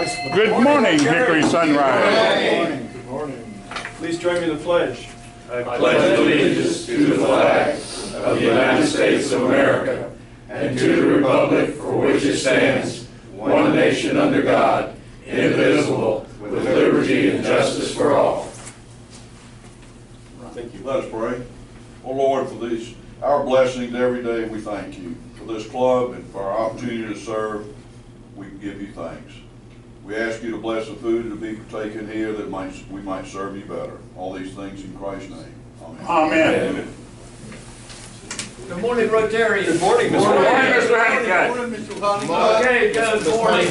Good morning, Hickory Sunrise. Good morning. Please join me in the pledge. I pledge allegiance to the flag of the United States of America and to the republic for which it stands, one nation under God, indivisible, with liberty and justice for all. Thank you. Let us pray. Oh Lord, for these our blessings every day, we thank you. For this club and for our opportunity to serve, we give you thanks. We ask you to bless the food to be partaken here that we might serve you better. All these things in Christ's name. Amen. Amen. Good morning, Rotarians. Good morning, Mr. Honeycutt. Okay, good morning.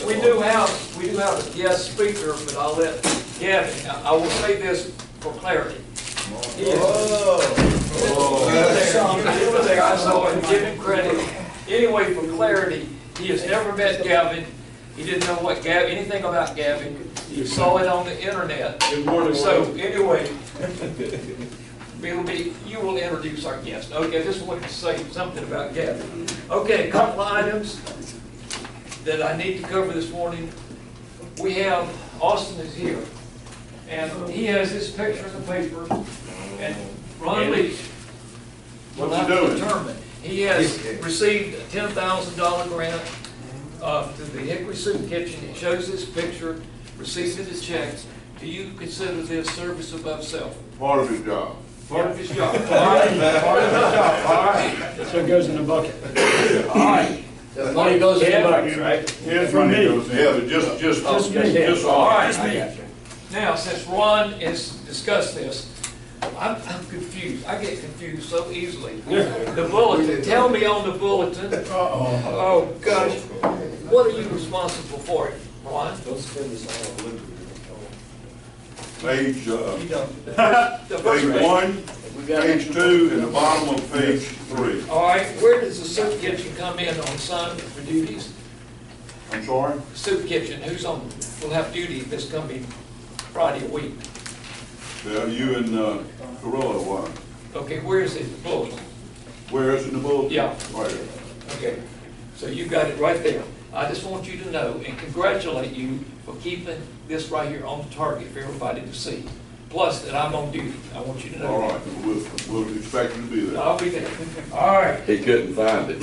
We do have a guest speaker, but I'll let Gavin. I will say this for clarity. You were there. I saw him. Give him credit. Anyway, for clarity, he has never met Gavin. He didn't know anything about Gavin. He saw it on the internet. Good morning. So anyway, you will introduce our guest. Okay, I just wanted to say something about Gavin. Okay, a couple of items that I need to cover this morning. We have, Austin is here, and he has this picture in the paper, and Ron Leach will have to determine. He has received a $10,000 grant to the Hickory Soup Kitchen. It shows this picture, received the check. Do you consider this service above self? Part of his job. Part of his job. All right. Part of his job. All right. So it goes in the bucket. All right. The money goes in the bucket, right? His money goes in. Yeah, but just all right. Now, since Ron has discussed this, I'm confused. I get confused so easily. The bulletin. Tell me on the bulletin. Oh gosh. What are you responsible for, Ron? page Page 1, page 2, and the bottom of page 3. All right. Where does the soup kitchen come in on assignment for duties? I'm sorry? Soup kitchen. Will have duty this coming Friday a week? Yeah, you and Carrillo were. Okay. Where is it? The bulletin. Where is it in the bulletin? Yeah. Right here. Okay, so you got it right there. I just want you to know and congratulate you for keeping this right here on the target for everybody to see. Plus that I'm on duty. I want you to know. All right, we'll expect you to be there. I'll be there. All right. He couldn't find it.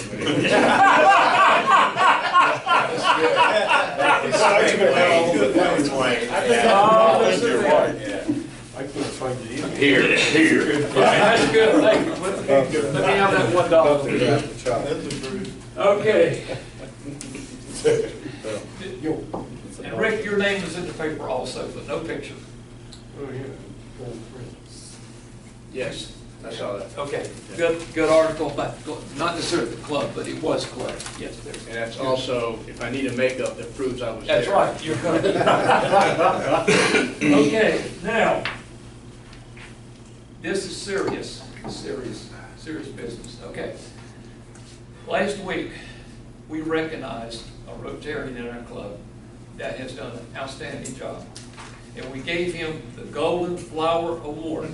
I can't find it either. Here. That's good. Thank you. Let me have that $1. Okay. And Rick, your name is in the paper also, but no picture. Oh, yeah. Yes, I saw that. Okay, good article, but not necessarily the club, but it was club. Yes, there's. And that's also, if I need a makeup that proves I was That's there. right, you're correct. Okay, now, this is serious business. Okay. Last week, we recognized a Rotarian in our club that has done an outstanding job. And we gave him the Golden Flower Award.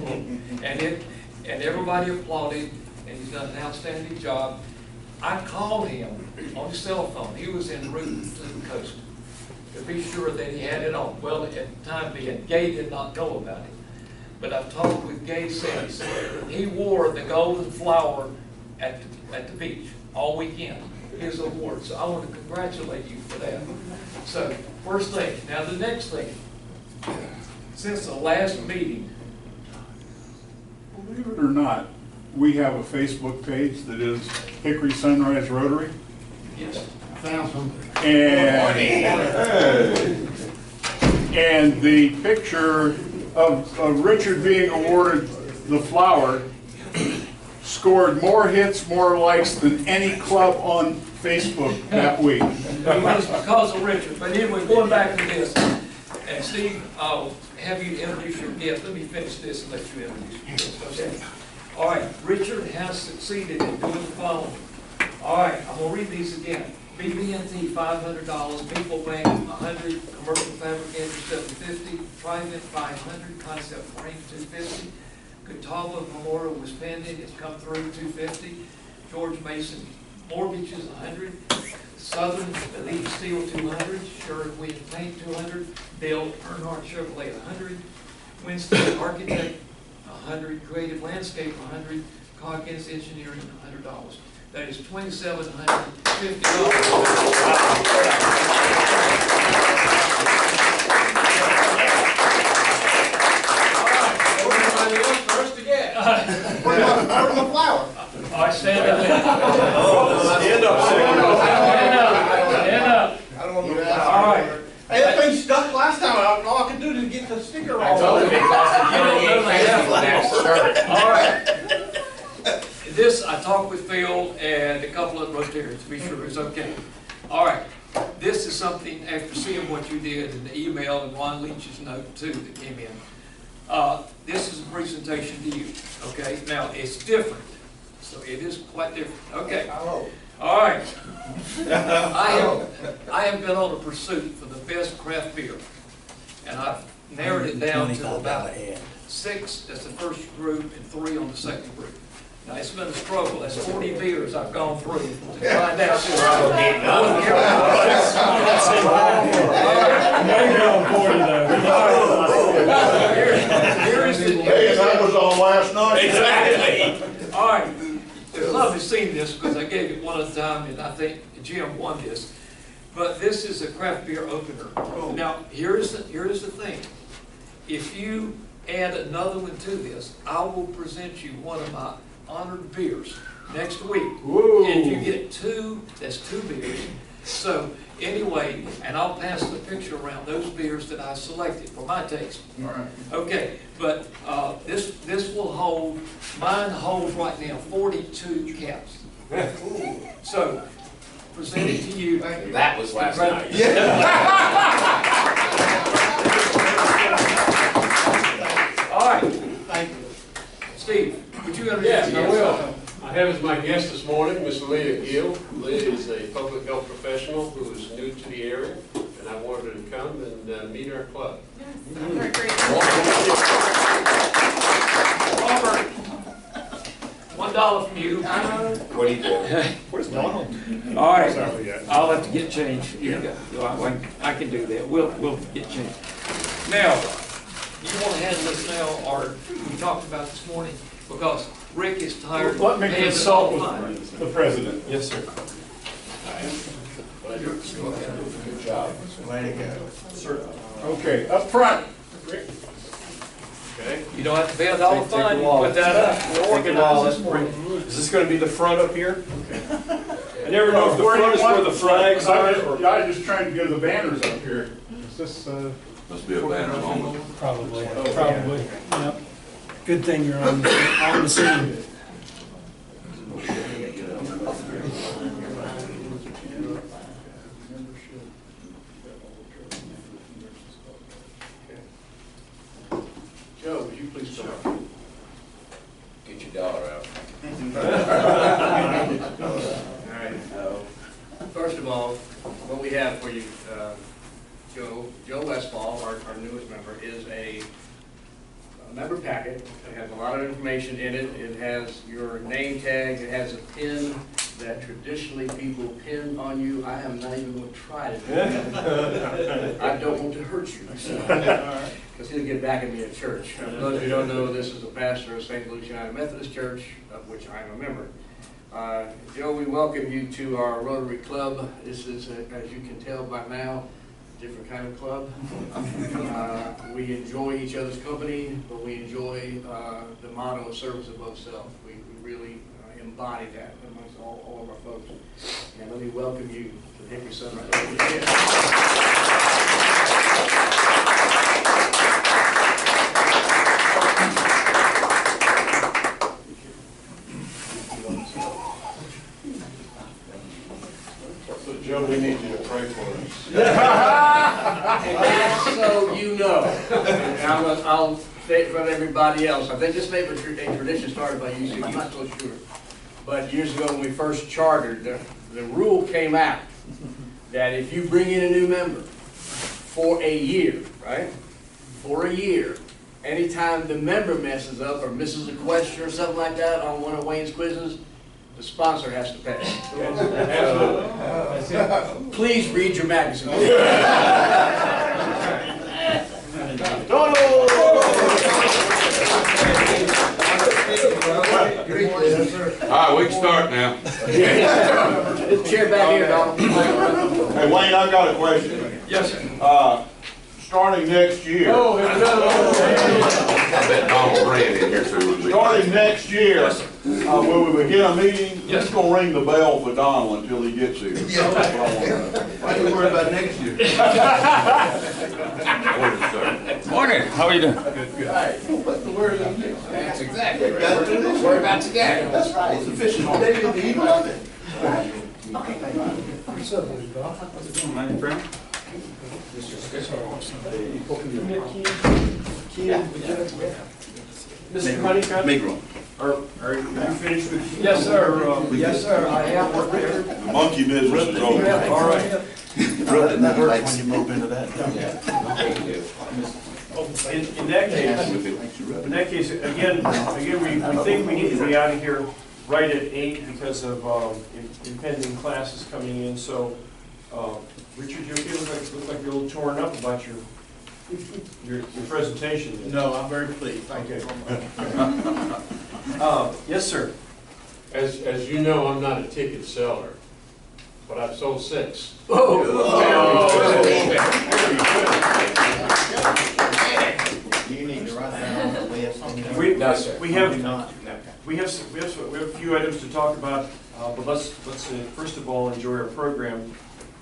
And everybody applauded, and he's done an outstanding job. I called him on his cell phone. He was en route to the coast to be sure that he had it on. Well, at the time being, Gay did not know about it. But I've talked with Gay since. He wore the Golden Flower at the beach all weekend, his award. So I want to congratulate you for that. So, first thing. Now the next thing. Since the last meeting, Believe it or not, we have a Facebook page that is Hickory Sunrise Rotary. yes, And the picture of Richard being awarded the flower scored more hits, more likes than any club on Facebook that week. it was because of Richard. But anyway, going back to this, and Steve, I'll have you introduce your guest. Let me finish this and let you introduce your guest. Okay. All right. Richard has succeeded in doing the following. All right. I'm gonna read these again. BB&T $500, Maple Bank $100, Commercial Fabricator $750, Trident $500, Concept Frame $250, Catawba Memorial was pending, it's come through $250, George Mason Mortgages $100, Southern Elite Steel 200, Sherwin-Williams Paint 200, Dale Earnhardt Chevrolet 100, Winston Architect 100, Creative Landscape 100, Calkins Engineering $100. That is $2,750. First to get. Where's the flower? All right, stand up. Stand up. Stand up. I don't want to do that. All right. Hey, that thing stuck last time. All I could do is get the sticker off. All right. This, I talked with Phil and a couple of Rotarians to be sure it's okay. All right. This is something, after seeing what you did in the email and Ron Leach's note too that came in, this is a presentation to you, okay? Now, it's different, so it is quite different. Okay. All right. I have been on a pursuit for the best craft beer, and I've narrowed it down to about 6 as the first group and 3 on the second group. Now, it's been a struggle. That's 40 beers I've gone through to find out. Here is the. Hey, that was on last night. Exactly. All right. I'd love to see this because I gave it one at a time, and I think Jim won this. But this is a craft beer opener. Now, here's the thing. If you add another one to this, I will present you one of my honored beers next week. If you get 2, that's 2 beers. So anyway, and I'll pass the picture around those beers that I selected for my taste. All right. Okay, but this will hold. Mine holds right now 42 caps. So present it to you. That was last night. All right, Thank you. Steve, would you introduce Yes, I yourself? will. I have as my guest this morning, Ms. Leah Gill. Leah is a public health professional who is new to the area, and I wanted her to come and meet our club. Robert, $1 from you. What do you do? All right, I'll have to get change. You go. I can do that. We'll get change. Now, you want to handle this now, or we talked about this morning, because Rick is tired. Let me Hands consult all fine. with the president. Yes, sir. Good job. Way to go. Okay, up front. Okay? You don't have to pay a dollar fine, you can put that up. We'll organize this for you. Is this going to be the front up here? I never know if the front is where the flags are. I was just trying to get the banners up here. Is this, Must be a banner moment. Probably, probably, yep. Good thing you're on the scene. Joe, would you please come up? Get your dollar out. All right. First of all, what we have for you, Joe Westfall, our newest member, is a member packet. It has a lot of information in it. It has your name tag. It has a pin that traditionally people pin on you. I am not even going to try to do that. I don't want to hurt you, because he'll get back at me at church. For those of you who don't know, this is a pastor of St. Luke's United Methodist Church, of which I am a member. Joe, we welcome you to our Rotary Club. This is, as you can tell by now, a different kind of club. We enjoy each other's company, but we enjoy the motto of service above self. We really embody that amongst all of our folks. And let me welcome you to the Hickory Southern Club. So Joe, we need you to pray for us. So you know, and I'll state in front of everybody else, I think this may be a tradition started by UC, I'm not so sure. But years ago when we first chartered, the rule came out that if you bring in a new member for a year, right? For a year, anytime the member messes up or misses a question or something like that on one of Wayne's quizzes, the sponsor has to pay. Absolutely. Please read your magazine. All right, we can start now. Chair back here, Donald. Hey, Wayne, I've got a question. Yes, sir. Starting next year. I bet Donald ran in here too. Starting next year, Yes, when we begin a meeting, Yes. just gonna ring the bell for Donald until he gets here. That's what I wanna know. Why are you worried about next year? Morning, how are you doing? What's the word on this? That's exactly right. Gotta do this. Worry about today. That's right. It's official. David, the eagle of it. Mr. Honeycutt? Are you finished with? Yes, sir. Yes, sir. I am working there. The monkey business is over. All right. In that case, again, we think we need to be out of here right at 8 because of impending classes coming in. So, Richard, you okay? Look like you're a little torn up about your presentation. No, I'm very pleased. Thank you. Yes, sir. As you know, I'm not a ticket seller, but I've sold 6. You need to write that on the list. We have Not. we have a few items to talk about, but let's first of all enjoy our program,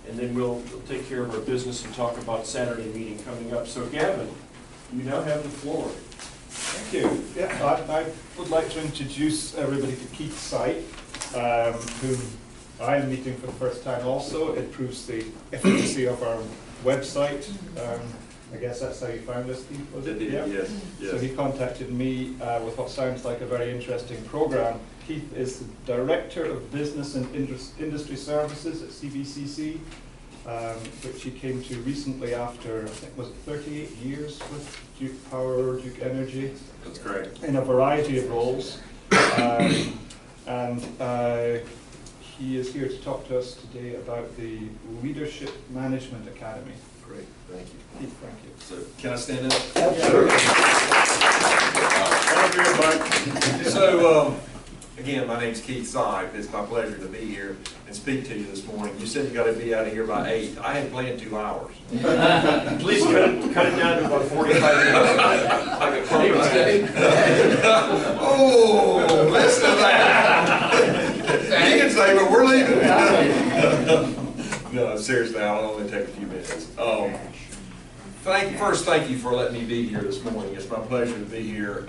and then we'll take care of our business and talk about Saturday meeting coming up. So Gavin, you now have the floor. Thank you. Yeah, I would like to introduce everybody to Keith Sight, whom I am meeting for the first time also. It proves the efficacy of our website. I guess that's how you found us, Keith, was it? Yeah. Yes, So he contacted me with what sounds like a very interesting program. Keith is the Director of Business and Industry Services at CBCC, which he came to recently after, I think, was it 38 years with Duke Power, Duke Energy? That's great. In a variety of roles. And he is here to talk to us today about the Leadership Management Academy. Great, thank you. Keith, thank you. So, can I stand up? Sure. So, again, my name's Keith Sipe. It's my pleasure to be here and speak to you this morning. You said you got to be out of here by 8. I had planned 2 hours. Please cut it down to about 45 minutes. Oh, listen to that. You can say, but we're leaving. No, seriously, I'll only take a few minutes. First, thank you for letting me be here this morning. It's my pleasure to be here.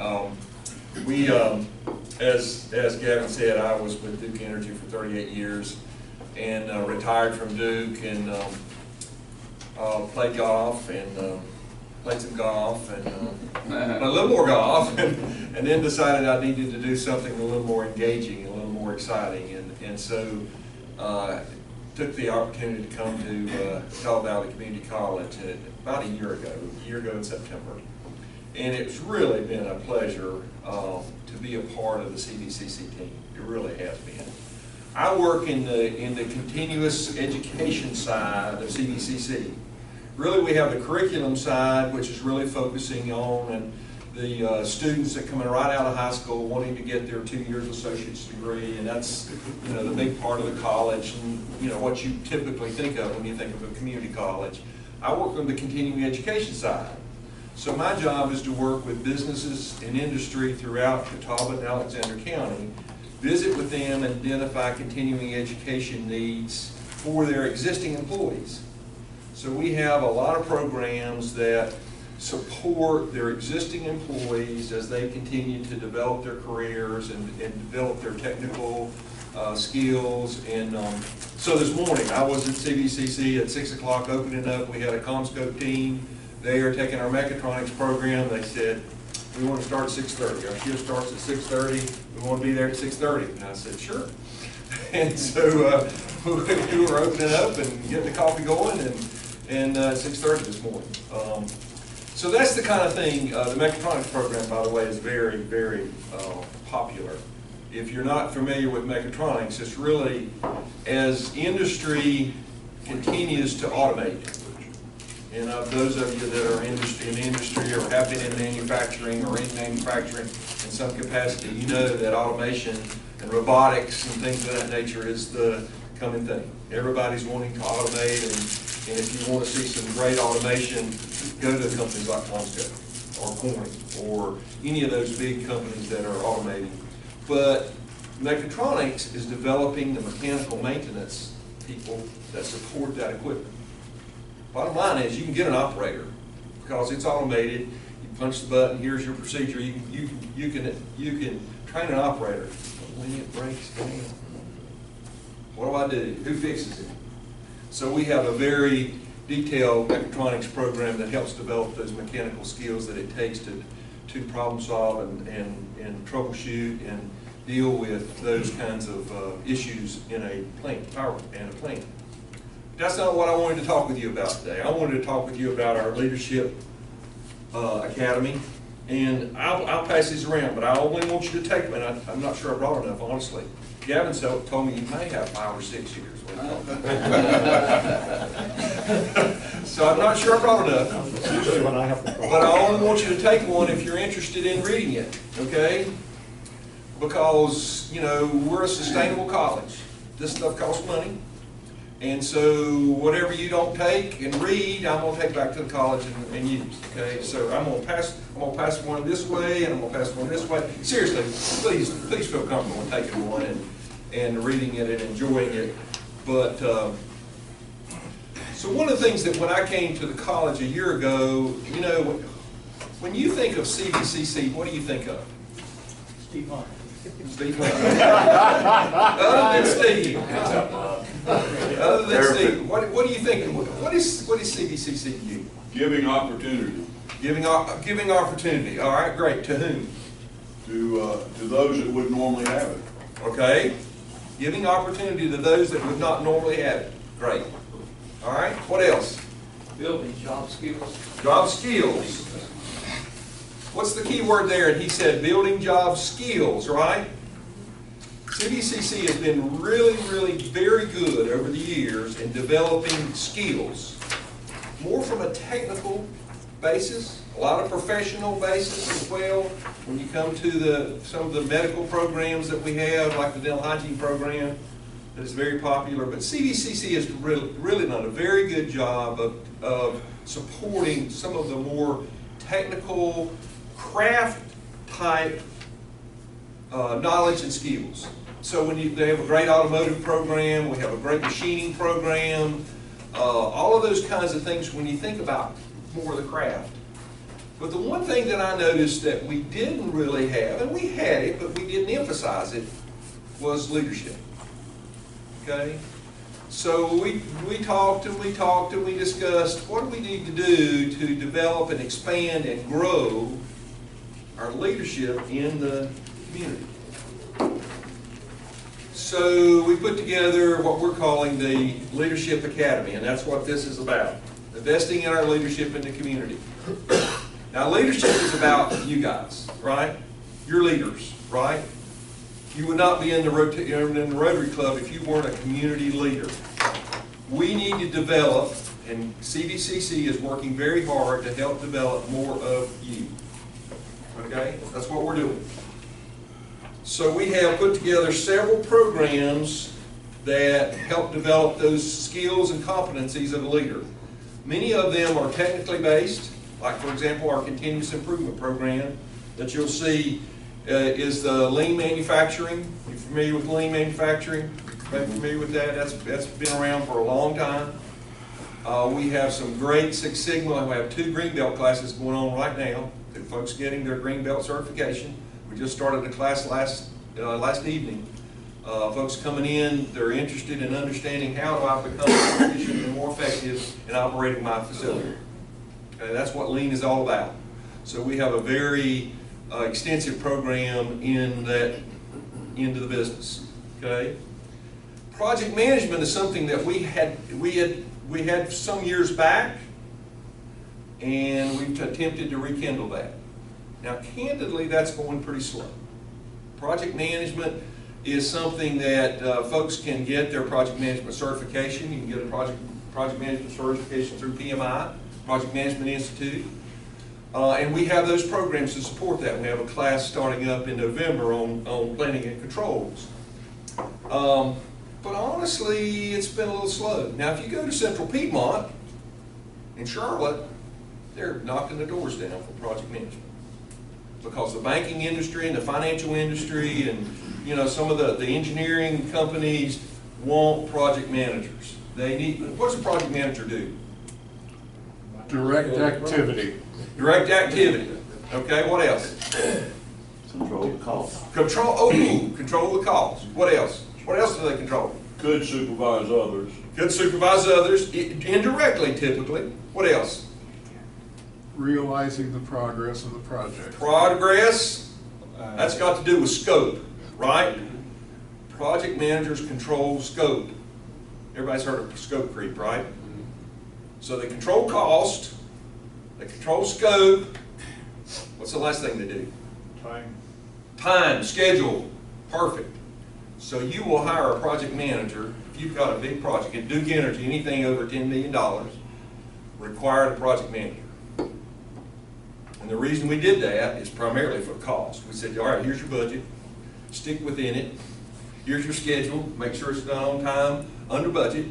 As Gavin said, I was with Duke Energy for 38 years and retired from Duke and played golf and played some golf and a little more golf and then decided I needed to do something a little more engaging and a little more exciting and so took the opportunity to come to Tall Valley Community College about a year ago in September. And it's really been a pleasure to be a part of the CVCC team. It really has been. I work in the continuous education side of CVCC. Really, we have the curriculum side, which is really focusing on the students that come in right out of high school wanting to get their 2 years associate's degree, and that's the big part of the college and what you typically think of when you think of a community college. I work on the continuing education side. So my job is to work with businesses and industry throughout Catawba and Alexander County, visit with them and identify continuing education needs for their existing employees. So we have a lot of programs that support their existing employees as they continue to develop their careers and develop their technical skills. And so this morning I was at CVCC at 6 o'clock opening up. We had a CommScope team. They are taking our mechatronics program. They said, we want to start at 6:30. Our shift starts at 6:30. We want to be there at 6:30. And I said, sure. And so we were opening up and getting the coffee going and 6:30 this morning. So that's the kind of thing. The mechatronics program, by the way, is very, very popular. if you're not familiar with mechatronics, it's really as industry continues to automate. And those of you that are in the industry or have been in manufacturing or in manufacturing in some capacity, you know that automation and robotics and things of that nature is the coming thing. Everybody's wanting to automate, and if you want to see some great automation, go to companies like Comsco or Corning or any of those big companies that are automating. But mechatronics is developing the mechanical maintenance people that support that equipment. Bottom line is you can get an operator because it's automated. You punch the button, here's your procedure. You can train an operator. But when it breaks down, what do? Who fixes it? So we have a very detailed mechatronics program that helps develop those mechanical skills that it takes to problem solve and troubleshoot and deal with those kinds of issues in a plant, power and a plant. That's not what I wanted to talk with you about today. I wanted to talk with you about our leadership academy, and I'll pass these around, but I only want you to take them, and I'm not sure I brought enough, honestly. Gavin told me you may have 5 or 6 years. So I'm not sure I brought enough. Usually when I have the But I only want you to take one if you're interested in reading it, okay? Because, you know, we're a sustainable college. This stuff costs money. And so whatever you don't take and read, I'm going to take back to the college and use, okay? So I'm going to pass one this way, and I'm going to pass one this way. Seriously, please feel comfortable in taking one and reading it and enjoying it. But, so one of the things that when I came to the college a year ago, you know, when you think of CVCC, what do you think of? Steve Martin. Steve Martin. Other than Steve. Other than Steve, what do you think? What is CVCC to you? Giving opportunity. Giving opportunity. All right, great. To whom? To those that wouldn't normally have it. Okay. Giving opportunity to those that would not normally have it. Great. All right. What else? Building job skills. Job skills. What's the key word there? And he said building job skills, right? CVCC has been really, really very good over the years in developing skills. More from a technical basis, a lot of professional basis as well. When you come to some of the medical programs that we have, like the dental hygiene program, that is very popular. But CVCC has really done a very good job of supporting some of the more technical, craft type knowledge and skills. So they have a great automotive program, we have a great machining program, all of those kinds of things when you think about more of the craft. But the one thing that I noticed that we didn't really have, and we had it, but we didn't emphasize it, was leadership. Okay? So we talked and we talked and we discussed what do we need to do to develop and expand and grow our leadership in the community. So we put together what we're calling the Leadership Academy, and that's what this is about. Investing in our leadership in the community. Now leadership is about you guys, right? You're leaders, right? You would not be in the Rotary Club if you weren't a community leader. We need to develop, and CVCC is working very hard to help develop more of you. Okay? That's what we're doing. So we have put together several programs that help develop those skills and competencies of a leader. Many of them are technically based, like for example our continuous improvement program that you'll see is the lean manufacturing. You familiar with lean manufacturing? Everybody familiar with that? That's been around for a long time. We have some great Six Sigma. We have 2 green belt classes going on right now. The folks getting their green belt certification. We just started a class last evening. Folks coming in, they're interested in understanding how do I become more efficient and more effective in operating my facility. Okay, that's what lean is all about. So we have a very extensive program in that into the business. Okay. Project management is something that we had some years back, and we've attempted to rekindle that. Now, candidly, that's going pretty slow. Project management is something that folks can get their project management certification. You can get a project management certification through PMI, Project Management Institute. And we have those programs to support that. We have a class starting up in November on planning and controls. But honestly, it's been a little slow. Now, if you go to Central Piedmont in Charlotte, they're knocking the doors down for project management. Because the banking industry and the financial industry and, you know, some of the engineering companies want project managers. They need, what does a project manager do? Direct activity. Direct activity. Okay, what else? Control the cost. Control the cost. What else? What else do they control? Could supervise others. Could supervise others, indirectly typically. What else? Realizing the progress of the project. Progress, that's got to do with scope, right? Project managers control scope. Everybody's heard of scope creep, right? So they control cost, they control scope. What's the last thing they do? Time. Time, schedule, perfect. So you will hire a project manager if you've got a big project. At Duke Energy, anything over $10 million required a project manager. And the reason we did that is primarily for cost. We said, all right, here's your budget, stick within it. Here's your schedule, make sure it's done on time, under budget.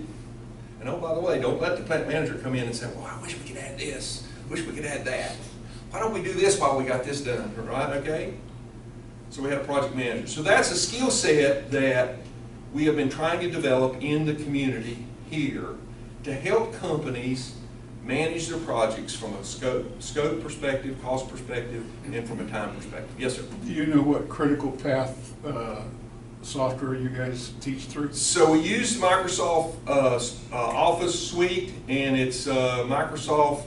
And oh, by the way, don't let the plant manager come in and say, well, I wish we could add this, wish we could add that. Why don't we do this while we got this done, right, okay? So we had a project manager. So that's a skill set that we have been trying to develop in the community here to help companies manage their projects from a scope perspective, cost perspective, and from a time perspective. Yes, sir? Do you know what critical path software you guys teach through? So we use Microsoft Office Suite, and it's Microsoft,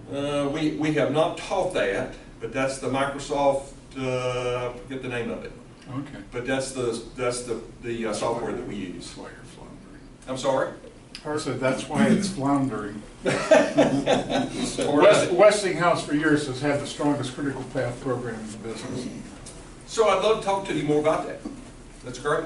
we have not taught that, but that's the Microsoft, I forget the name of it. Okay. But that's the software that we use. That's why you're floundering. I'm sorry? I said that's why it's floundering. Or is it? Westinghouse for years has had the strongest critical path program in the business. So I'd love to talk to you more about that. That's great.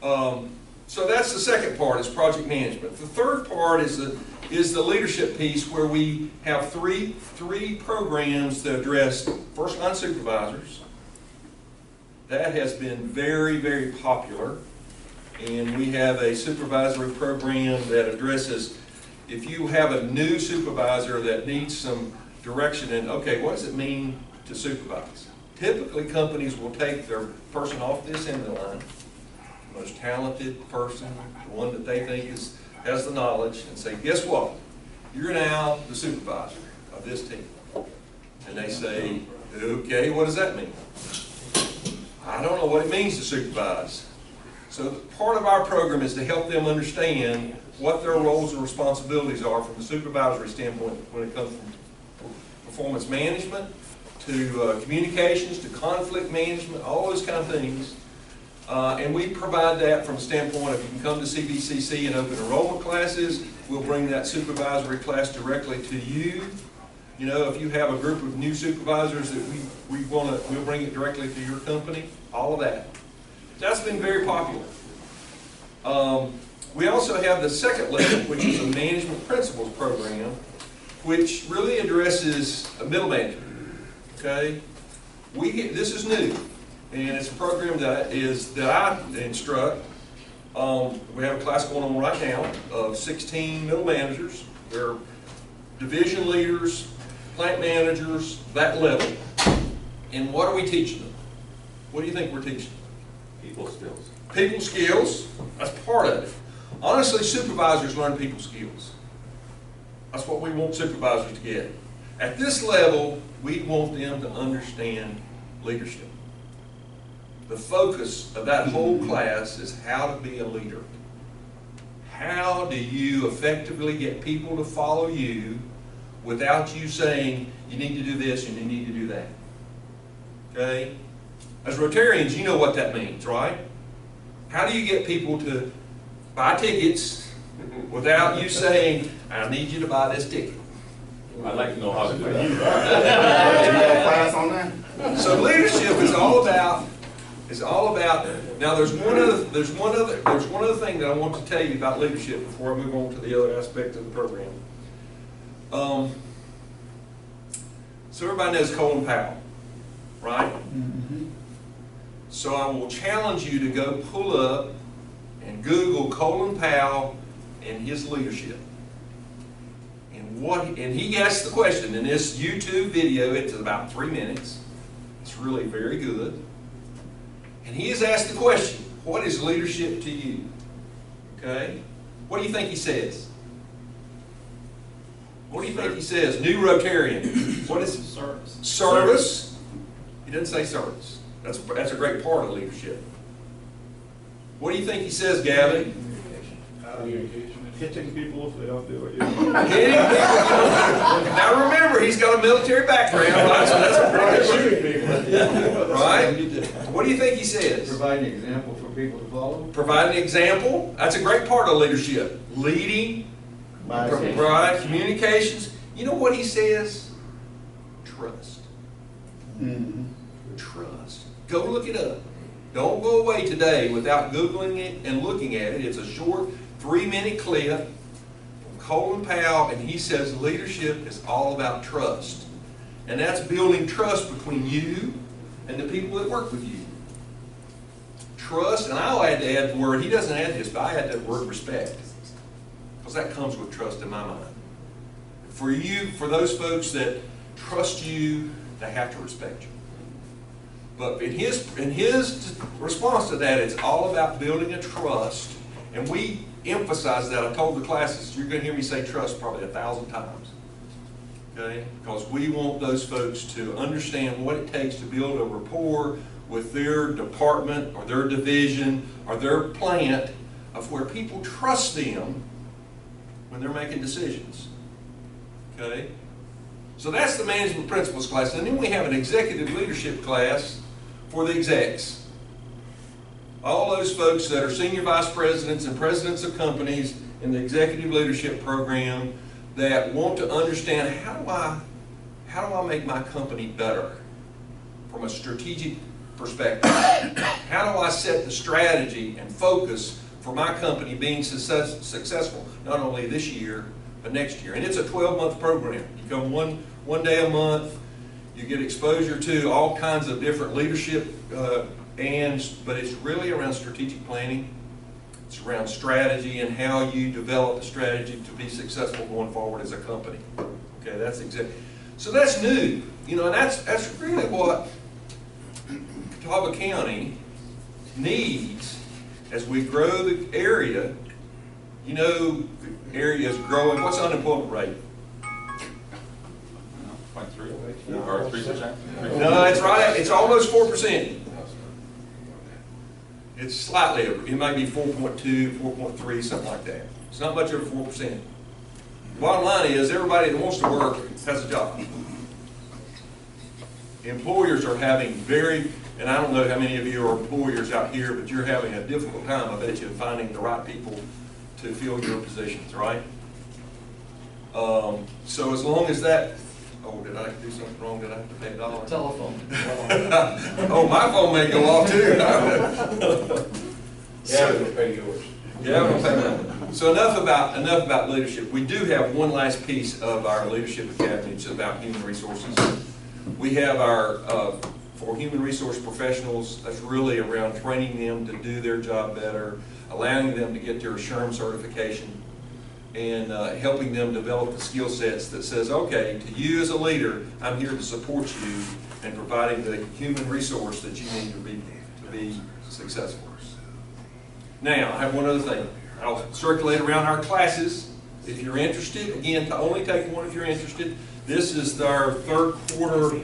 So that's the second part, is project management. The third part is the leadership piece, where we have three programs that address first-line supervisors. That has been very, very popular. And we have a supervisory program that addresses, if you have a new supervisor that needs some direction in, okay, what does it mean to supervise? Typically, companies will take their person off the assembly line, the most talented person, the one that they think has the knowledge, and say, guess what? You're now the supervisor of this team. And they say, okay, what does that mean? I don't know what it means to supervise. So part of our program is to help them understand what their roles and responsibilities are from a supervisory standpoint when it comes from performance management to communications to conflict management, all those kind of things. And we provide that from a standpoint of, you can come to CVCC and open enrollment classes. We'll bring that supervisory class directly to you. You know, if you have a group of new supervisors that we'll bring it directly to your company, all of that. That's been very popular. We also have the second level, which is a management principles program, which really addresses a middle management. Okay, this is new, and it's a program that I instruct. We have a class going on right now of 16 middle managers. They're division leaders, plant managers, that level. And what are we teaching them? What do you think we're teaching them? People skills. People skills, that's part of it. Honestly, supervisors learn people skills. That's what we want supervisors to get. At this level, we want them to understand leadership. The focus of that whole class is how to be a leader. How do you effectively get people to follow you without you saying, you need to do this and you need to do that? Okay? As Rotarians, you know what that means, right? How do you get people to buy tickets without you saying, I need you to buy this ticket? I'd like to know how to do that. Class on that? So leadership is all about, now there's one other thing that I want to tell you about leadership before I move on to the other aspect of the program. So everybody knows Colin Powell, right? So I will challenge you to go pull up and Google Colin Powell and his leadership. And he asked the question in this YouTube video. It's about 3 minutes. It's really very good. And he has asked the question, what is leadership to you? Okay? What do you think he says? What do you think he says? New Rotarian. What is it? Service. Service. He doesn't say service. That's a great part of leadership. What do you think he says, Gabby? Hitting people if they don't do what you Hitting people. Now remember, he's got a military background, right? So that's a pretty good. Right? What do you think he says? Provide an example for people to follow. Provide an example. That's a great part of leadership. Leading, provide communications. You know what he says? Trust. Trust. Go look it up. Don't go away today without Googling it and looking at it. It's a short 3-minute clip from Colin Powell, and he says leadership is all about trust. And that's building trust between you and the people that work with you. Trust, and I'll add the word, he doesn't add this, but I add that word respect. Because that comes with trust in my mind. For you, for those folks that trust you, they have to respect you. But in his response to that, it's all about building a trust. And we emphasize that. I told the classes, you're going to hear me say trust probably 1,000 times. Okay? Because we want those folks to understand what it takes to build a rapport with their department or their division or their plant, of where people trust them when they're making decisions. Okay? So that's the management principles class. And then we have an executive leadership class for the execs. All those folks that are senior vice presidents and presidents of companies in the executive leadership program that want to understand how do I make my company better from a strategic perspective? How do I set the strategy and focus for my company being successful not only this year but next year? And it's a 12-month program. You come one day a month. You get exposure to all kinds of different leadership but it's really around strategic planning. It's around strategy and how you develop a strategy to be successful going forward as a company. Okay, that's exactly. So that's new, you know, and that's really what Catawba County needs as we grow the area. You know, the area is growing. What's the unemployment rate? 0.3 or 3%? No, it's right. It's almost 4%. It's slightly over. It might be 4.2, 4.3, something like that. It's not much over 4%. The bottom line is everybody that wants to work has a job. Employers are having and I don't know how many of you are employers out here, but you're having a difficult time, I bet you, finding the right people to fill your positions, right? So as long as that, oh, did I do something wrong? Did I have to pay $1? Telephone. Oh, my phone may go off too. Yeah, we'll pay yours. Yeah, we'll pay mine. So enough about leadership. We do have one last piece of our leadership academy. It's about human resources. We have our for human resource professionals. That's really around training them to do their job better, allowing them to get their Hsr certification, and helping them develop the skill sets that says, okay, to you as a leader, I'm here to support you and providing the human resource that you need to be successful. Now, I have one other thing. I'll circulate around our classes. If you're interested, again, to only take one if you're interested. This is our third quarter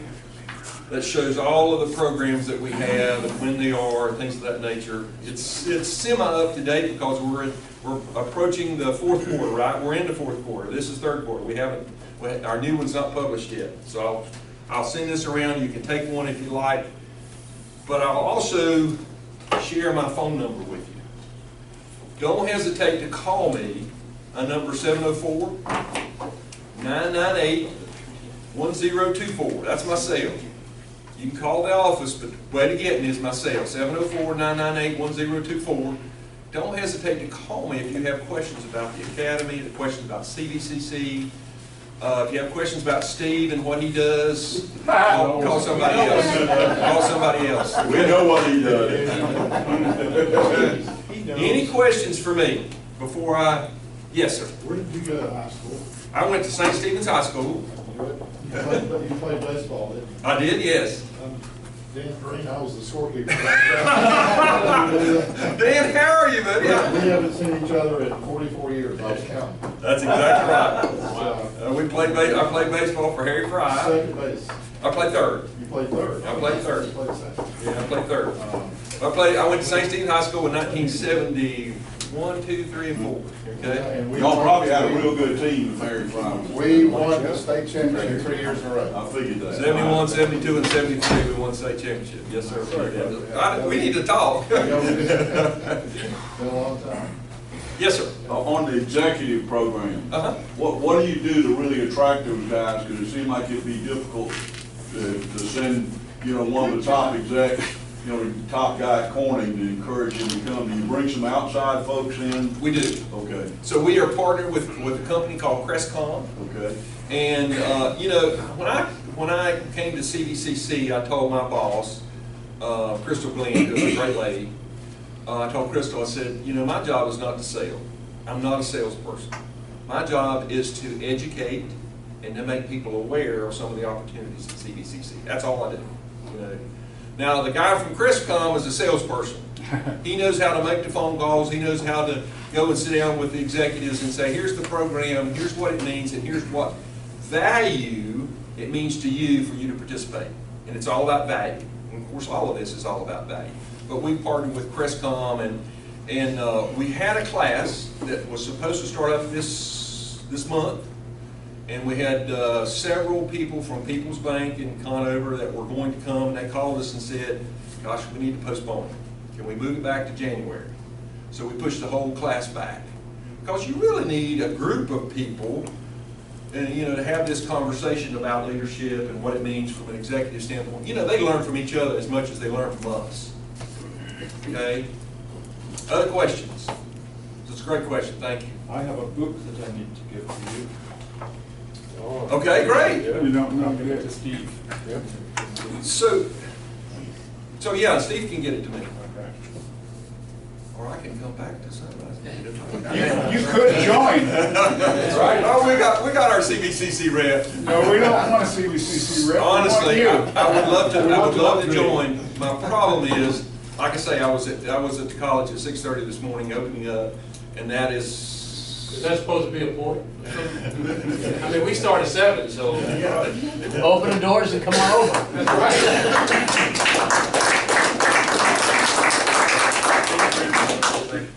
that shows all of the programs that we have and when they are and things of that nature. It's semi up to date because we're approaching the fourth quarter, right? We're into fourth quarter. This is third quarter. Our new one's not published yet. So I'll send this around. You can take one if you like. But I'll also share my phone number with you. Don't hesitate to call me. A number 704-998 1024. That's my cell. You can call the office, but the way to get me is my cell, 704-998-1024. Don't hesitate to call me if you have questions about the academy, the questions about CVCC. If you have questions about Steve and what he does, call somebody else. Call somebody else. We know what he does. Any questions for me before I? Yes, sir. Where did you go to high school? I went to St. Stephen's High School. You played baseball, didn't you? I did, yes. Dan Green, I was the scorekeeper. Dan, how are you, buddy? We haven't seen each other in 44 years, I was counting. That's exactly right. I played baseball for Harry Fry. Second base. I played third. You played third? I played third. You played second. Yeah, I played third. I went to St. Stephen's High School in 1971, 2, 3, and 4. Okay. And we Y'all probably had a real good team with Mary Fry. We won the state championship 3 years in a row. I figured that. 71, 72, and 73, we won the state championship. Yes, sir. We need to talk. Been a long time. Yes, sir. On the executive program, Uh-huh. what do you do to really attract those guys? Because it seemed like it'd be difficult to send, one of the top execs, the top guy at Corning to encourage him to come. Do you bring some outside folks in? We do. Okay, So we are partnered with a company called Crestcom. okay. And, when I came to CVCC, I told my boss, Crystal Glenn, who's a great lady, I told Crystal, I said, my job is not to sell. I'm not a salesperson. My job is to educate and to make people aware of some of the opportunities at CVCC. That's all I do. Now, the guy from Crestcom is a salesperson. He knows how to make the phone calls. He knows how to go and sit down with the executives and say, here's the program, here's what it means, and here's what value it means to you for you to participate. And it's all about value. And of course, all of this is all about value. But we partnered with Crestcom, and we had a class that was supposed to start up this month. And we had several people from People's Bank in Conover that were going to come. And they called us and said, gosh, we need to postpone it. Can we move it back to January? So we pushed the whole class back. Because you really need a group of people and, to have this conversation about leadership and what it means from an executive standpoint. They learn from each other as much as they learn from us. Okay? Other questions? It's a great question. Thank you. I have a book that I need to give to you. Okay, great. You don't know I'll give it yet. to Steve. So yeah, Steve can get it to me. Or I can come back to sunrise. You could join. That's right. Oh, we got our CVCC rep. No, we don't want a CVCC rep. Honestly, We I want would love to. I would love to you. join. My problem is, like I say, I was at the college at 6:30 this morning opening up, and that is. Is that supposed to be a point? I mean, we start at 7, so. Open the doors and come on over. That's right.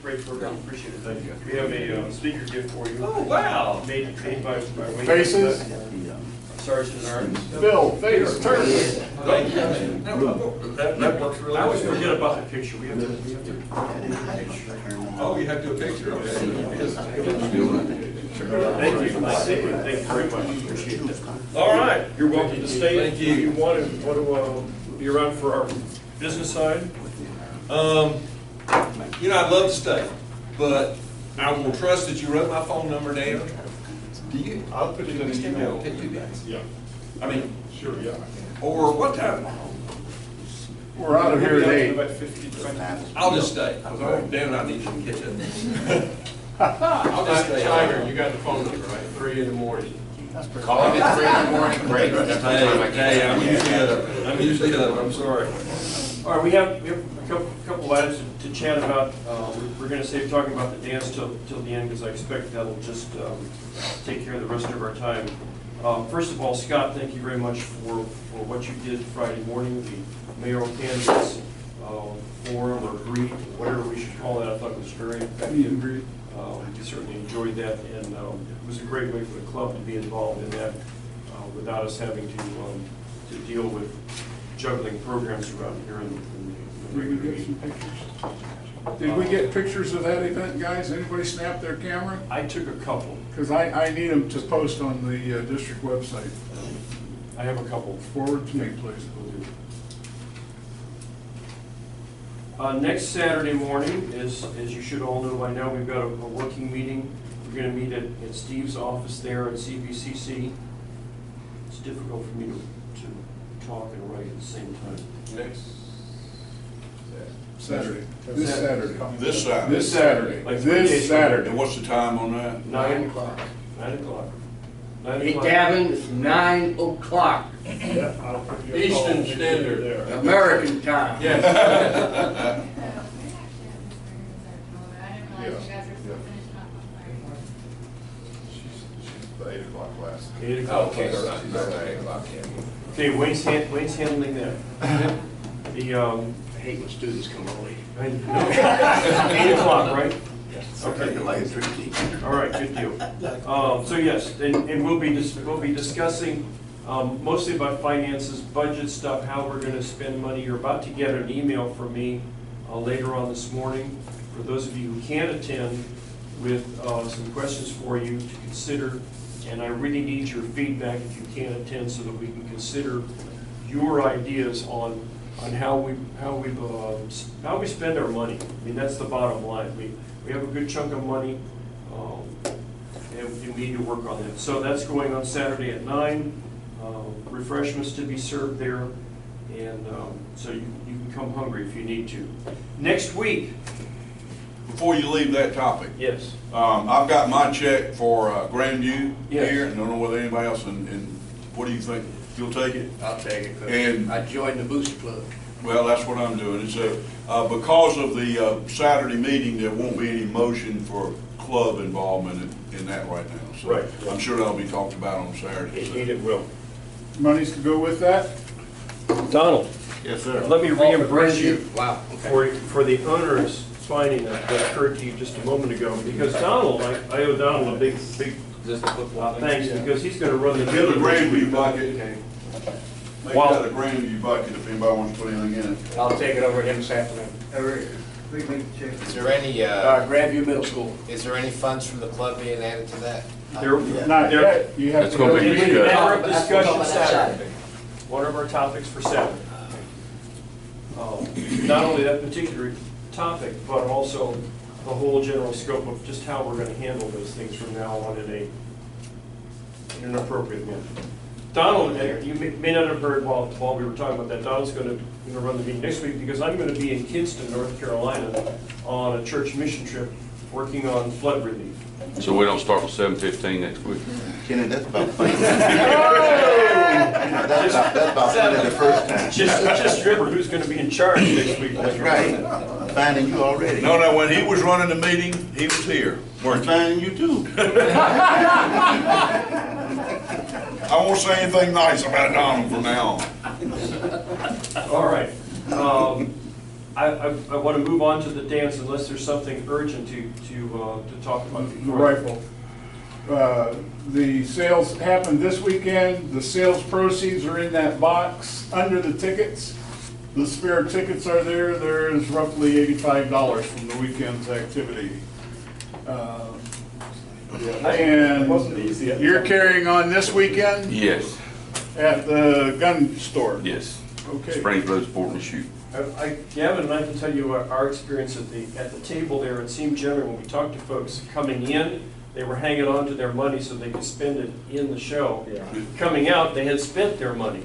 Great program, appreciate it, thank you. We have a speaker gift for you. Oh, wow. Made by Wayne. Faces? Sergeant at Arms. Bill, face, turn. Thank you. That works really I always well. forget about the picture, we have to. Oh, you have to do a picture. Okay. Thank you very much, appreciate it. All right. You're welcome to stay Thank if you. you want to be around for our business side. I'd love to stay, but I will trust that you wrote my phone number down. Do you? I'll put it in an email. Can you do that? Yeah, I mean, sure, yeah. or what time? We're out of here at 8. About 50, 20. I'll just stay, because Dan and I need you to catch up. I'll just stay. Tiger, you got the phone number, right? 3 in the morning. Call me at 3 in the morning, great. That's the time I Hey, I'm usually up, I'm sorry. All right, we have a couple items to chat about. We're going to save talking about the dance till the end, because I expect that'll just take care of the rest of our time. First of all, Scott, thank you very much for what you did Friday morning, the mayoral candidates forum or greet, whatever we should call that. I thought it was very effective. We certainly enjoyed that, and it was a great way for the club to be involved in that without us having to deal with juggling programs around here in the regular meeting. Did we get pictures of that event, guys? Anybody snap their camera? I took a couple. Because I need them to post on the district website. I have a couple. Forward to me, please. Next Saturday morning is, as you should all know by now, we've got a working meeting. We're going to meet at Steve's office there at CBCC. It's difficult for me to talk and write at the same time. Next. Saturday. This Saturday. This Saturday. This Saturday. Like 3 This days from Saturday. And what's the time on that? 9 o'clock. 9 o'clock. 9 Hey, o'clock. Gavin, it's 9 o'clock, Yeah, I'll put you a call. Eastern Standard. American time. Yes. She's the 8 o'clock class. 8 o'clock. Okay, She's not at 8 o'clock, yeah. Okay, Wayne's handling that. The, I hate when students come early. 8 o'clock, right? Okay. All right, good deal. So yes, and we'll be discussing mostly about finances, budget stuff, how we're going to spend money. You're about to get an email from me later on this morning. For those of you who can't attend, with some questions for you to consider. And I really need your feedback if you can't attend, so that we can consider your ideas on how we spend our money. I mean, that's the bottom line. We have a good chunk of money, and we need to work on that. So that's going on Saturday at 9. Refreshments to be served there, and so you can come hungry if you need to. Next week. Before you leave that topic, Yes. I've got my check for Grandview Yes. here, and don't know whether anybody else, and what do you think? You'll take it? I'll take it, 'cause And- I joined the Booster Club. Well, that's what I'm doing. It's because of the Saturday meeting, there won't be any motion for club involvement in that right now. So Right. I'm sure that'll be talked about on Saturday. So. It will. Monies to go with that? Donald, Yes, sir. let me reimburse you Wow, okay. for the onerous finding that occurred to you just a moment ago, because Donald, I owe Donald a big thanks, because he's going to run the Get a meeting. Grandview bucket. Okay. Make Wow. that a Grandview bucket if anybody wants to put anything in it. I'll take it over to him this afternoon. Is there any, Grandview Middle School. is there any funds from the club being added to that? Not yet. You have That's to gonna go be to discussed. the Matter of That's discussion what I'm talking about Saturday. One of our topics for Saturday. Not only that particular topic, but also the whole general scope of just how we're going to handle those things from now on in an appropriate manner. Donald, you may not have heard while we were talking about that, Donald's going to run the meeting next week, because I'm going to be in Kinston, North Carolina, on a church mission trip working on flood relief. So we don't start with 7:15 next week. Kenny, that's about funny. That's about funny the first time. Just remember who's going to be in charge next week. That's right. I'm finding you already. No, when he was running the meeting, he was here. I'm finding you too. I won't say anything nice about Donald from now on. All right. I want to move on to the dance unless there's something urgent to talk about. the rifle. The sales happened this weekend. The sales proceeds are in that box under the tickets. The spare tickets are there. There is roughly $85 from the weekend's activity. And wasn't easy. you're carrying on this weekend Yes, at the gun store? yes. Okay. Springs Road Sport and Shoot. Gavin and I can tell you our experience at the table there. It seemed generally when we talked to folks coming in, they were hanging on to their money so they could spend it in the show. Yeah. Coming out, they had spent their money.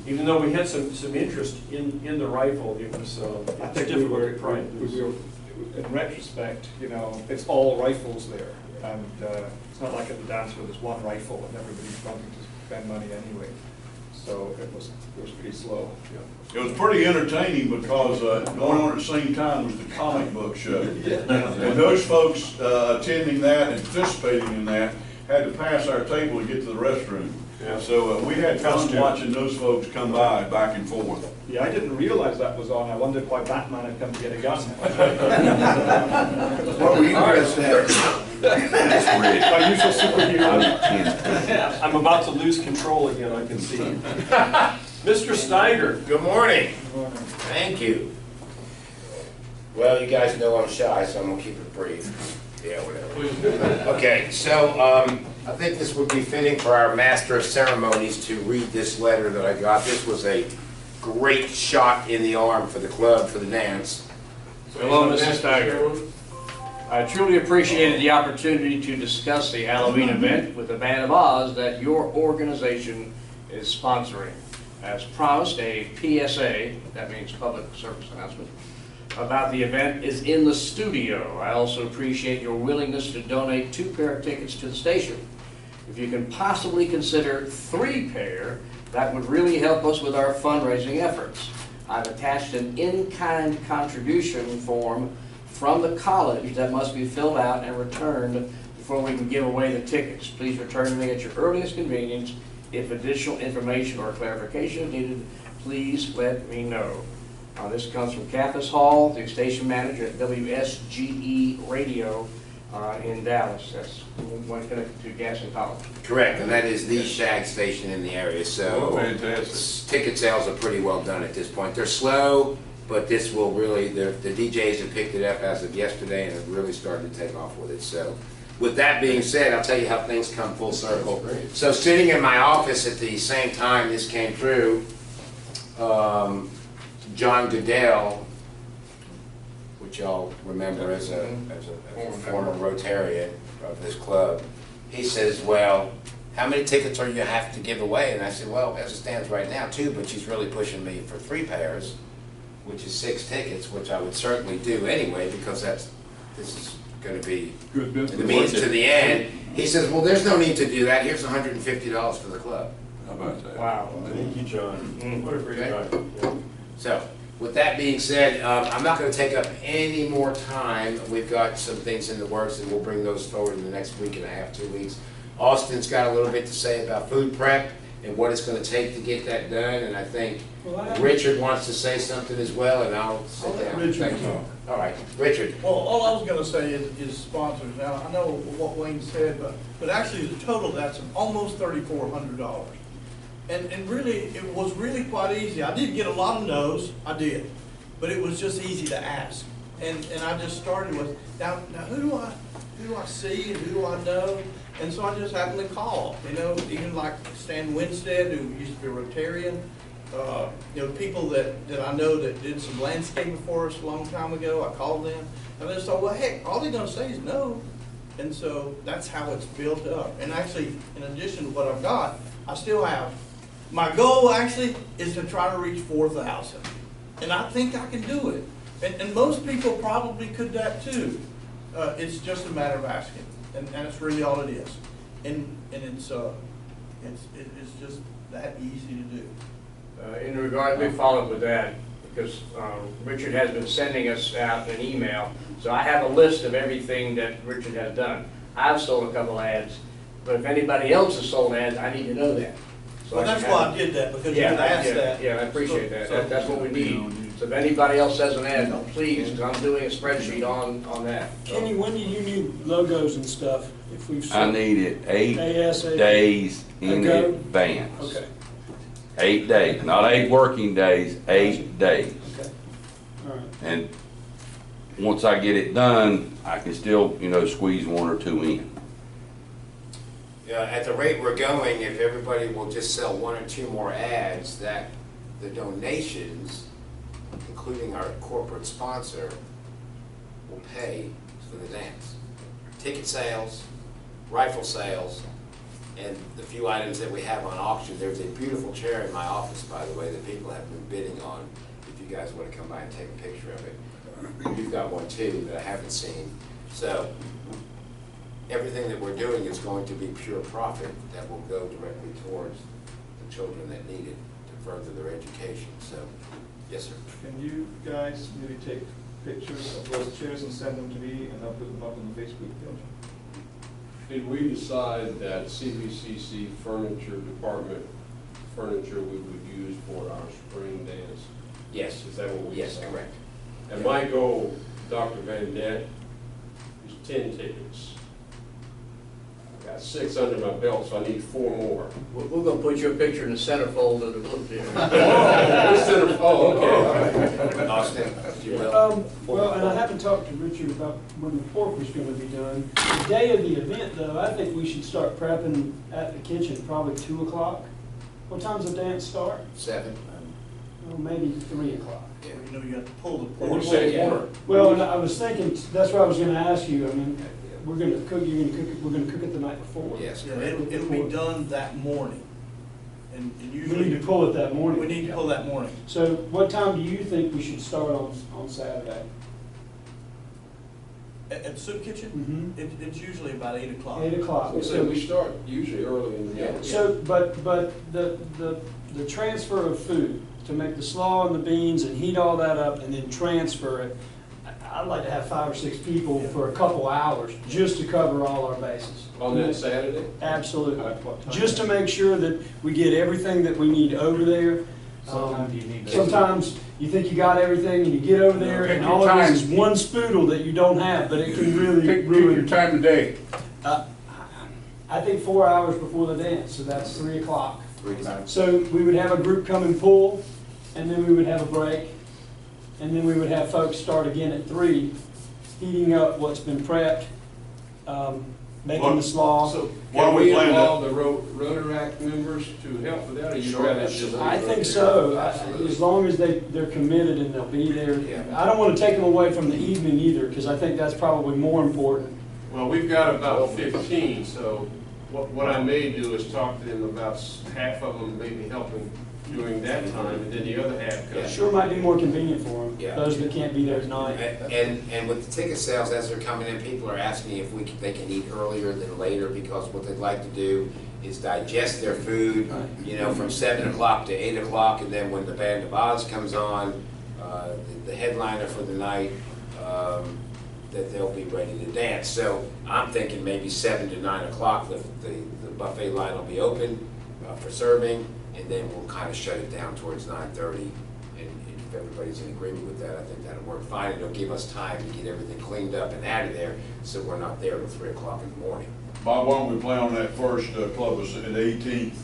Even though we had some interest in the rifle, it was I think we difficult were, to pry. in retrospect, you know, it's all rifles there. And it's not like at the dance where there's one rifle and everybody's wanting to spend money anyway. So it was pretty slow. It was pretty entertaining because going on at the same time was the comic book show. And those folks attending that and participating in that had to pass our table to get to the restroom. Yeah. So we had fun watching those folks come by back and forth. Yeah, I didn't realize that was on. I wondered why Batman had come to get a gun. What were you guys saying? That's weird. My usual superhero. I'm about to lose control again, I can see. Mr. Steiger. Good morning. Thank you. Well, you guys know I'm shy, so I'm gonna keep it brief. Yeah, whatever. Okay, so I think this would be fitting for our Master of Ceremonies to read this letter that I got. This was a great shot in the arm for the club, for the dance. Hello, Mrs. Steiger. I truly appreciated the opportunity to discuss the Halloween event with the Band of Oz that your organization is sponsoring. As promised, a PSA, that means public service announcement, about the event is in the studio. I also appreciate your willingness to donate 2 pair of tickets to the station. If you can possibly consider 3 pair, that would really help us with our fundraising efforts. I've attached an in-kind contribution form from the college that must be filled out and returned before we can give away the tickets. Please return me at your earliest convenience. If additional information or clarification is needed, please let me know. This comes from Campus Hall, the station manager at WSGE Radio in Dallas. That's one connected to Gaston College. Correct, and that is the shag station in the area, so ticket sales are pretty well done at this point. They're slow, but this will really, the DJs have picked it up as of yesterday and have really started to take off with it. So with that being said, I'll tell you how things come full circle. So sitting in my office at the same time this came through, John Goodell, which y'all remember as a former Rotarian of this club, he says, well, how many tickets are you have to give away? And I said, well, as it stands right now, 2, but she's really pushing me for 3 pairs, which is 6 tickets, which I would certainly do anyway, because this is going to be Good business. the means to the end. He says, well, there's no need to do that. Here's $150 for the club. How about that? Wow. Thank you, John. What a great guy. Yeah. So, with that being said, I'm not going to take up any more time. We've got some things in the works, and we'll bring those forward in the next week and a half, 2 weeks. Austin's got a little bit to say about food prep and what it's going to take to get that done, and I think Richard wants to say something as well, and I'll sit down. Richard Thank you. All right, Richard. Well, all I was gonna say is sponsors. Now, I know what Wayne said, but actually the total, that's almost $3,400. And really, it was really quite easy. I did get a lot of no's, I did, but it was just easy to ask. And I just started with, now who do I see and who do I know? And so I just happened to call, even like Stan Winstead, who used to be a Rotarian, people that I know that did some landscaping for us a long time ago. I called them, and they said, well, heck, all they're gonna say is no. And so that's how it's built up. And actually, in addition to what I've got, I still have, my goal actually is to try to reach 4,000. And I think I can do it. And most people probably could that too. It's just a matter of asking. And that's really all it is. And it's just that easy to do. In regard, let me follow up with that, because Richard has been sending us out an email. So I have a list of everything that Richard has done. I've sold a couple ads, but if anybody else has sold ads, I need to know that. So Well, that's why I did that, because you had asked that. Yeah, I appreciate that. So- That's what we need. So if anybody else has an ad, please, because I'm doing a spreadsheet on that. Kenny, when do you need logos and stuff? If we've I need it 8 ASAP. days in Ago? advance. Okay, 8 days, not 8 working days, 8 days. okay, all right. And once I get it done, I can still, squeeze 1 or 2 in. At the rate we're going, if everybody will just sell 1 or 2 more ads, that the donations, including our corporate sponsor, will pay for the dance. Ticket sales, rifle sales, and the few items that we have on auction. There's a beautiful chair in my office, by the way, that people have been bidding on. If you guys want to come by and take a picture of it. You've got one too that I haven't seen. So everything that we're doing is going to be pure profit that will go directly towards the children that need it to further their education. So, yes, sir. Can you guys maybe take pictures of those chairs and send them to me, and I'll put them up on the Facebook page? Did we decide that CBCC furniture department furniture we would use for our spring dance? Yes. Is that what we Yes, decided? correct. And my goal, Dr. Van Dent, is 10 tickets. got 6 under my belt, so I need 4 more. We're gonna put your picture in the centerfold of the book there. Oh, okay, all right. Austin, you will? Well, and I haven't talked to Richard about when the pork was gonna be done. The day of the event, though, I think we should start prepping at the kitchen, probably 2 o'clock. What time's the dance start? 7. Well, maybe 3 o'clock. Yeah. You know, you got to pull the What pork. do you say, corner? Well, and I was thinking, that's what I was gonna ask you, I mean, we're gonna cook, you're gonna cook it, we're gonna cook it the night before. Yes, Yeah, correct. it'll be done that morning. And We usually, need to pull it that morning. we need to pull that morning. So what time do you think we should start on Saturday? At the soup kitchen, it's usually about 8 o'clock. 8 o'clock. So we start usually early in the morning. So, but the transfer of food, to make the slaw and the beans and heat all that up and then transfer it, I'd like to have 5 or 6 people for a couple hours, just to cover all our bases. On that Saturday? Absolutely. At what time? Just to make sure that we get everything that we need over there. Sometime do you need that? Sometimes you think you got everything and you get over there Pick and your all it is time. one spoodle that you don't have, but it can really Pick your ruin. time of day. I think 4 hours before the dance, so that's 3 o'clock. 3 times. So we would have a group come and pull, and then we would have a break, and then we would have folks start again at 3, heating up what's been prepped, making the slaw. So While can we we plan that- involve the Rotaract members to help with that, or you Sure. rather just? I think so, as long as they're committed and they'll be there. Yeah. I don't want to take them away from the evening either, because I think that's probably more important. Well, we've got about 15, so what I may do is talk to them about half of them maybe helping during that time, and then the other half comes. Sure might be more convenient for them, Yeah. those that can't be there tonight. And with the ticket sales, as they're coming in, people are asking if they can eat earlier than later, because what they'd like to do is digest their food, from 7 o'clock to 8 o'clock, and then when the Band of Oz comes on, the headliner for the night, that they'll be ready to dance. So I'm thinking maybe 7 to 9 o'clock, the buffet line will be open for serving, and then we'll kind of shut it down towards 9:30. And if everybody's in agreement with that, I think that'll work fine. It'll give us time to get everything cleaned up and out of there, so we're not there till 3 o'clock in the morning. Bob, why don't we plan on that first club at the 18th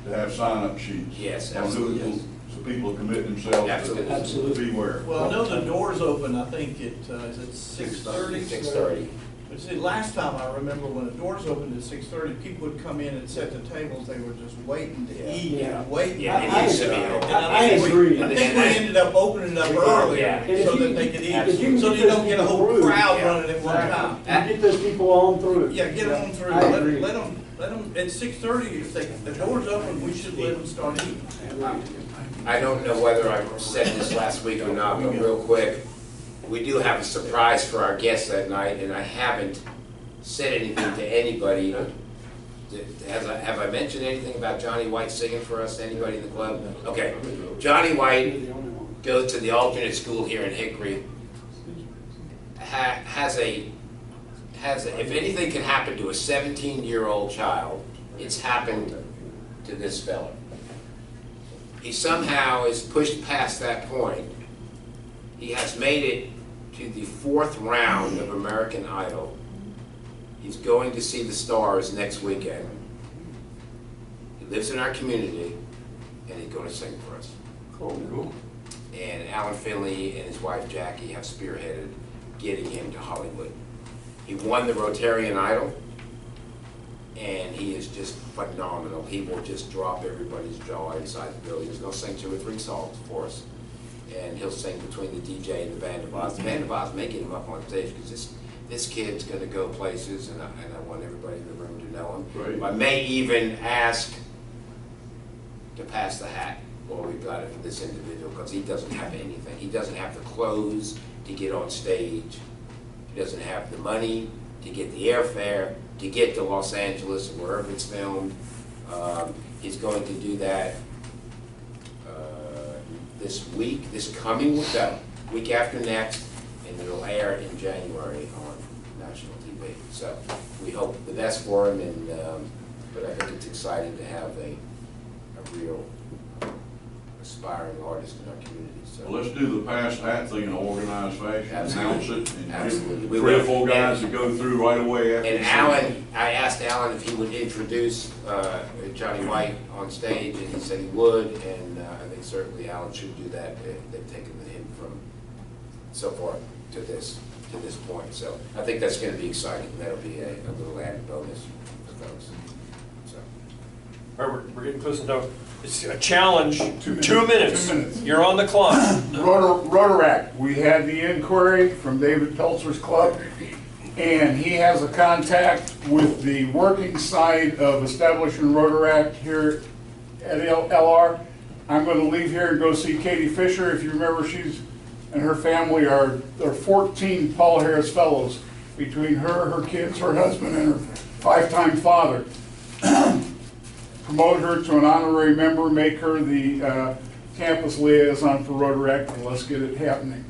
to have sign-up sheets? Yes, On who- absolutely. So people commit themselves Absolutely. Absolutely. beware. Well, I know the doors open, I think is it 6:30? 6:30. But see, last time I remember when the doors opened at 6:30, people would come in and set the tables, they were just waiting to eat Yeah. and waiting. Yeah, it I- needs to be And open. I think we- agree. I think we ended up opening it up earlier Yeah. so that they could If you eat, so can you get don't get a those whole people crowd through, running at one time. You get those people on through. Yeah, get them through, I agree. let them, at 6:30, if the door's open, we should let them start eating. I don't know whether I said this last week or not, but real quick, we do have a surprise for our guests that night, and I haven't said anything to anybody. Have I mentioned anything about Johnny White singing for us, anybody in the club? Okay, Johnny White goes to the alternate school here in Hickory, has a, if anything can happen to a 17-year-old child, it's happened to this fella. He somehow is pushed past that point. He has made it to the 4th round of American Idol. He's going to see the stars next weekend. He lives in our community, and he's going to sing for us. Cool. And Alan Finley and his wife Jackie have spearheaded getting him to Hollywood. He won the Rotarian Idol, and he is just phenomenal. He will just drop everybody's jaw inside the building. He's going to sing 2 or 3 songs for us, and he'll sing between the DJ and the Band of Oz. The Band of Oz may get him up on stage, because this kid's going to go places, and I want everybody in the room to know him. Right. I may even ask to pass the hat while we've got it for this individual, because he doesn't have anything. He doesn't have the clothes to get on stage. He doesn't have the money to get the airfare, to get to Los Angeles or wherever it's filmed. He's going to do that this coming week, week after next, and it'll air in January on national TV. So we hope the best for him, and but I think it's exciting to have a real aspiring artists in our community, so. Well, let's do the past hat thing in an organized fashion, announce it, and Absolutely. give 3 or 4 guys to go through right away after. And the Alan, I asked Alan if he would introduce Johnny White on stage, and he said he would, and I think certainly Alan should do that. They've taken him from so far to this point, so I think that's going to be exciting. That'll be a little added bonus for folks. So. All right, we're getting close to done. It's a challenge, 2 minutes. 2 minutes. You're on the clock. Rotaract, we had the inquiry from David Peltzer's club, and he has a contact with the working side of establishing Rotaract here at LR. I'm going to leave here and go see Katie Fisher. If you remember, she's and her family are 14 Paul Harris Fellows, between her kids, her husband, and her 5-time father. Promote her to an honorary member, make her the campus liaison for Rotaract, and let's get it happening.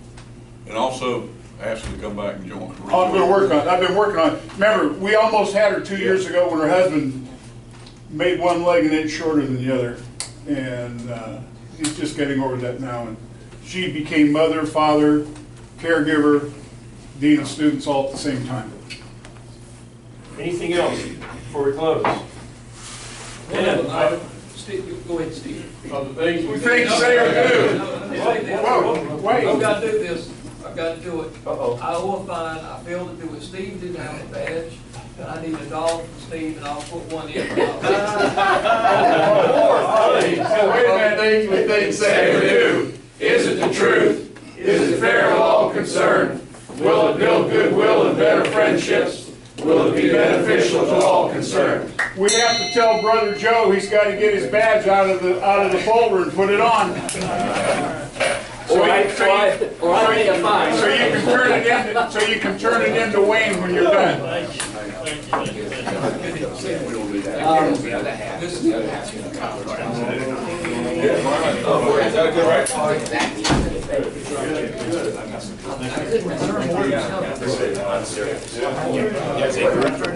And also ask her to come back and join. Oh, I'm going to work on it. I've been working on it. Remember, we almost had her 2 years ago when her husband made one leg an inch shorter than the other, and he's just getting over that now. And she became mother, father, caregiver, dean of students all at the same time. Anything else before we close? Steve, go ahead, Steve. Of the things we Think, say, or do. Whoa, wait. I've got to do this. I've got to do it. Uh-oh. I owe a fine. I failed to do it. Steve didn't have a badge, and I need a dog from Steve, and I'll put one in. Wait a minute, things we think, say, or do. Is it the truth? Is it fair to all concerned? Will it build goodwill and better friendships? Will it be beneficial to all concerned? We have to tell Brother Joe he's got to get his badge out of the folder and put it on. So you can turn it into Wayne when you're done. That